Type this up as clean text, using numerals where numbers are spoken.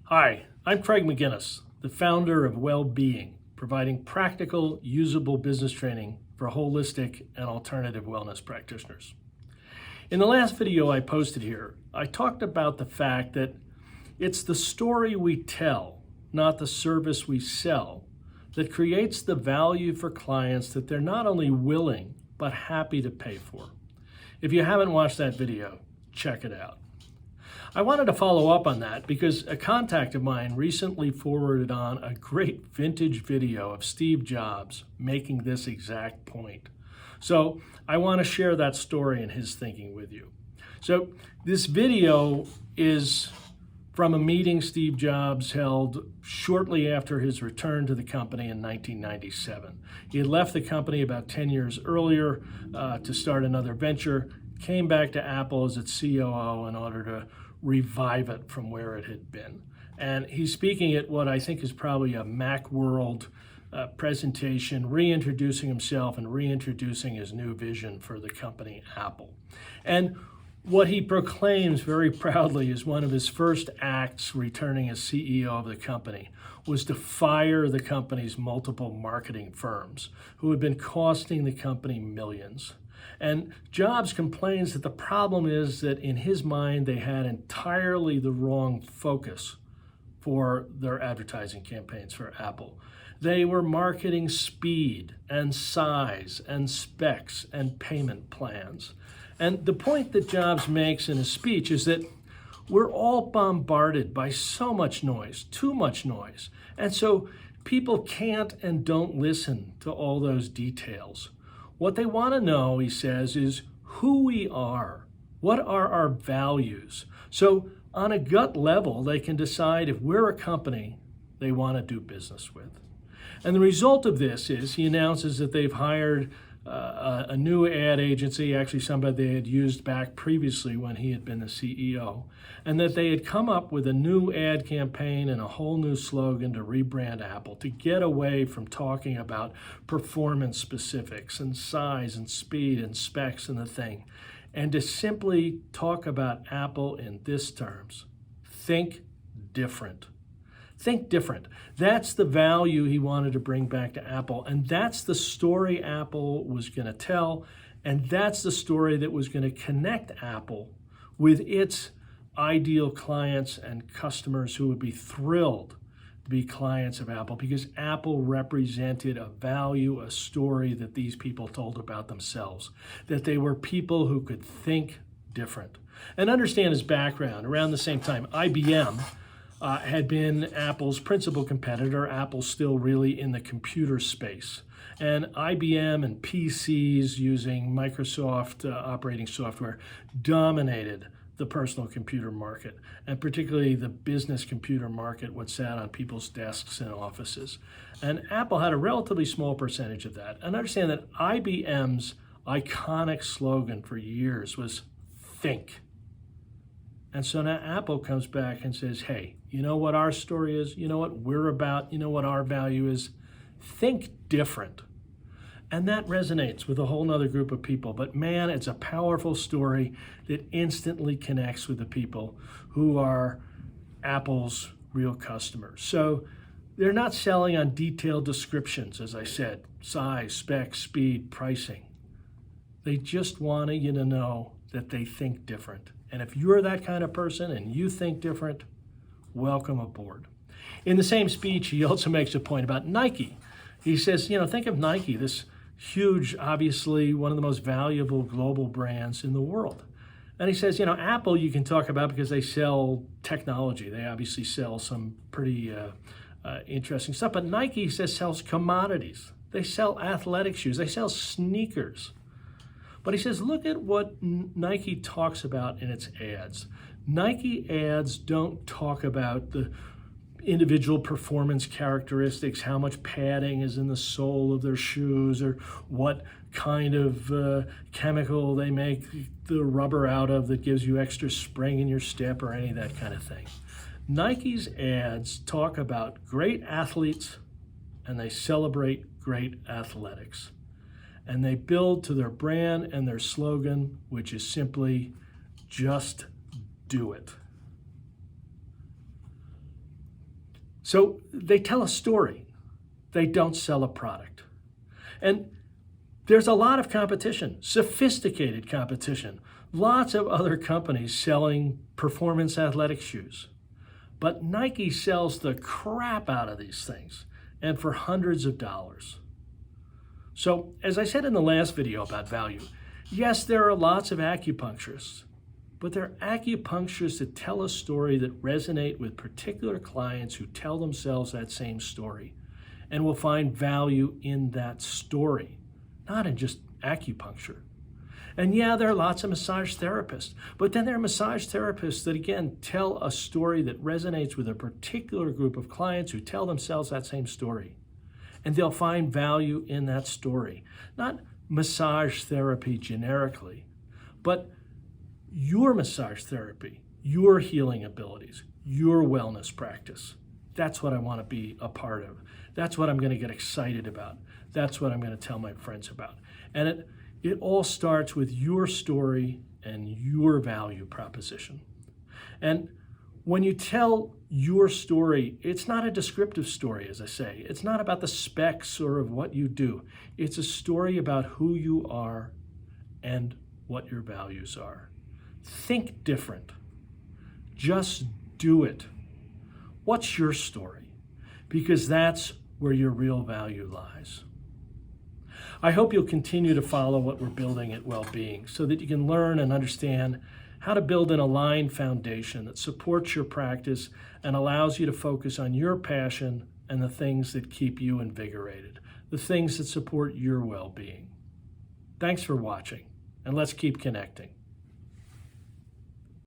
Hi, I'm Craig McGinnis, the founder of Well-Being, providing practical, usable business training for holistic and alternative wellness practitioners. In the last video I posted here, I talked about the fact that it's the story we tell, not the service we sell, that creates the value for clients that they're not only willing, but happy to pay for. If you haven't watched that video, check it out. I wanted to follow up on that because a contact of mine recently forwarded on a great vintage video of Steve Jobs making this exact point. So I want to share that story and his thinking with you. So this video is from a meeting Steve Jobs held shortly after his return to the company in 1997. He had left the company about 10 years earlier to start another venture, came back to Apple as its COO in order to revive it from where it had been. And he's speaking at what I think is probably a MacWorld presentation, reintroducing himself and reintroducing his new vision for the company Apple. And what he proclaims very proudly is one of his first acts returning as CEO of the company was to fire the company's multiple marketing firms who had been costing the company millions. And Jobs complains that the problem is that in his mind, they had entirely the wrong focus for their advertising campaigns for Apple. They were marketing speed and size and specs and payment plans. And the point that Jobs makes in his speech is that we're all bombarded by so much noise, too much noise. And so people can't and don't listen to all those details. What they want to know, he says, is who we are. What are our values? So on a gut level, they can decide if we're a company they want to do business with. And the result of this is he announces that they've hired a new ad agency, actually somebody they had used back previously when he had been the CEO, and that they had come up with a new ad campaign and a whole new slogan to rebrand Apple, to get away from talking about performance specifics and size and speed and specs and the thing, and to simply talk about Apple in this terms: think different. Think different. That's the value he wanted to bring back to Apple, and that's the story Apple was going to tell, and that's the story that was going to connect Apple with its ideal clients and customers who would be thrilled to be clients of Apple, because Apple represented a value, a story that these people told about themselves, that they were people who could think different. And understand his background. Around the same time, IBM had been Apple's principal competitor. Apple's still really in the computer space. And IBM and PCs using Microsoft operating software dominated the personal computer market, and particularly the business computer market, what sat on people's desks in offices. And Apple had a relatively small percentage of that. And understand that IBM's iconic slogan for years was think. And so now Apple comes back and says, hey, you know what our story is? You know what we're about? You know what our value is? Think different. And that resonates with a whole nother group of people. But man, it's a powerful story that instantly connects with the people who are Apple's real customers. So they're not selling on detailed descriptions, as I said, size, specs, speed, pricing. They just want you to know that they think different. And if you're that kind of person and you think different, welcome aboard. In the same speech, he also makes a point about Nike. He says, think of Nike, this huge, obviously one of the most valuable global brands in the world. And he says, Apple you can talk about because they sell technology. They obviously sell some pretty interesting stuff. But Nike, he says, sells commodities. They sell athletic shoes. They sell sneakers. But he says, look at what Nike talks about in its ads. Nike ads don't talk about the individual performance characteristics, how much padding is in the sole of their shoes, or what kind of chemical they make the rubber out of that gives you extra spring in your step, or any of that kind of thing. Nike's ads talk about great athletes, and they celebrate great athletics. And they build to their brand and their slogan, which is simply, just do it. So they tell a story. They don't sell a product. And there's a lot of competition, sophisticated competition. Lots of other companies selling performance athletic shoes. But Nike sells the crap out of these things, and for hundreds of dollars. So, as I said in the last video about value, yes, there are lots of acupuncturists, but they're acupuncturists that tell a story that resonate with particular clients who tell themselves that same story and will find value in that story, not in just acupuncture. And yeah, there are lots of massage therapists, but then there are massage therapists that, again, tell a story that resonates with a particular group of clients who tell themselves that same story. And they'll find value in that story. Not massage therapy generically, but your massage therapy, your healing abilities, your wellness practice. That's what I want to be a part of. That's what I'm going to get excited about. That's what I'm going to tell my friends about. And it all starts with your story and your value proposition. And when you tell your story, it's not a descriptive story, as I say. It's not about the specs or of what you do. It's a story about who you are and what your values are. Think different. Just do it. What's your story? Because that's where your real value lies. I hope you'll continue to follow what we're building at Wellbeing so that you can learn and understand how to build an aligned foundation that supports your practice and allows you to focus on your passion and the things that keep you invigorated, the things that support your well-being. Thanks for watching, and let's keep connecting.